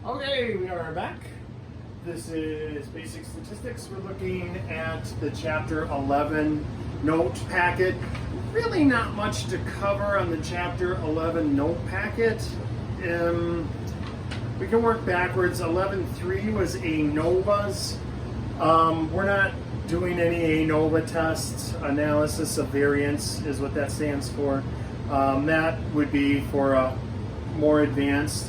Okay, we are back. This is Basic Statistics. We're looking at the Chapter 11 note packet. Really not much to cover on the Chapter 11 note packet. We can work backwards. 11.3 was ANOVAs. We're not doing any ANOVA tests. Analysis of variance is what that stands for. That would be for a more advanced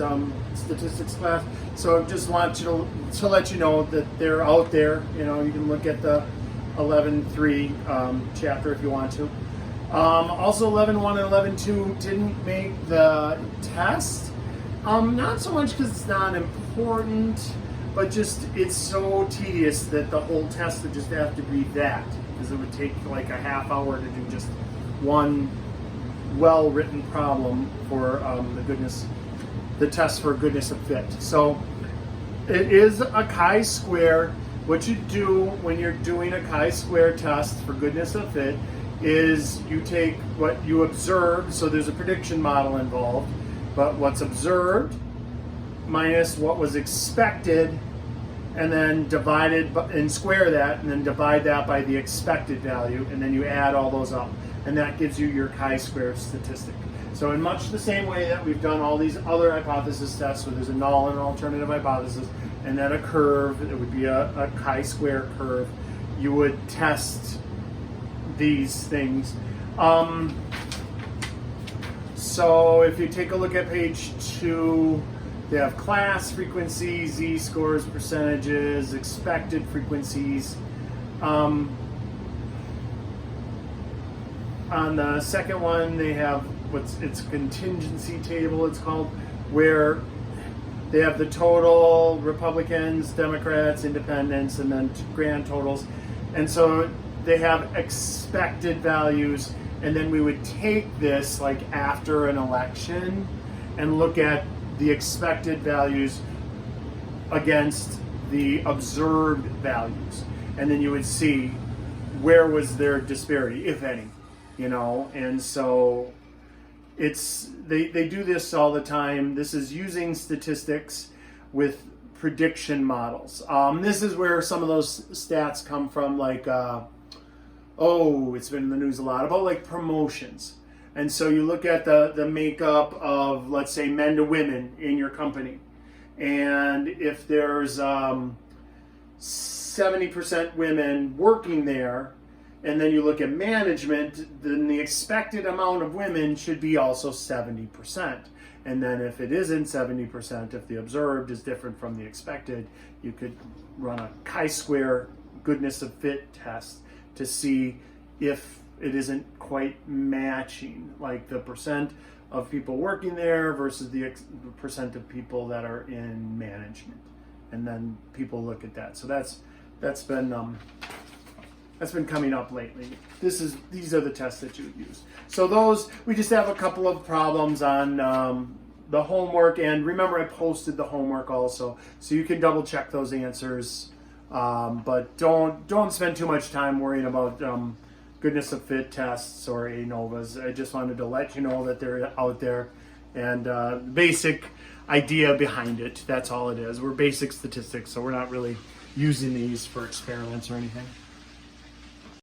statistics class. So I just want to let you know that they're out there. You know, you can look at the 11.3 chapter if you want to. Also 11.1 and 11.2 didn't make the test. Not so much because it's not important, but just it's so tedious that the whole test would just have to be that, because it would take like a half hour to do just one well-written problem for the test for goodness of fit. So it is a chi-square. What you do when you're doing a chi-square test for goodness of fit is you take what you observed, so there's a prediction model involved, but what's observed minus what was expected, and then and square that, and then divide that by the expected value, and then you add all those up, and that gives you your chi-square statistic. So in much the same way that we've done all these other hypothesis tests, where there's a null and an alternative hypothesis, and then a curve, it would be a chi-square curve, you would test these things. So if you take a look at page 2, they have class frequencies, z-scores, percentages, expected frequencies. On the second one, they have it's a contingency table, it's called, where they have the total, Republicans, Democrats, Independents, and then grand totals. And so they have expected values, and then we would take this like after an election and look at the expected values against the observed values. And then you would see where was their disparity, if any, you know. And so they do this all the time. This is using statistics with prediction models. This is where some of those stats come from, like it's been in the news a lot about like promotions. And so you look at the makeup of, let's say, men to women in your company, and if there's 70% women working there, and then you look at management, then the expected amount of women should be also 70%. And then if it isn't 70%, if the observed is different from the expected, you could run a chi-square goodness of fit test to see if it isn't quite matching, like the percent of people working there versus the percent of people that are in management. And then people look at that. So that's been coming up lately. These are the tests that you would use. So those, we just have a couple of problems on the homework, and remember I posted the homework also, so you can double check those answers. But don't spend too much time worrying about goodness of fit tests or ANOVAs. I just wanted to let you know that they're out there, and basic idea behind it. That's all it is. We're basic statistics, so we're not really using these for experiments or anything.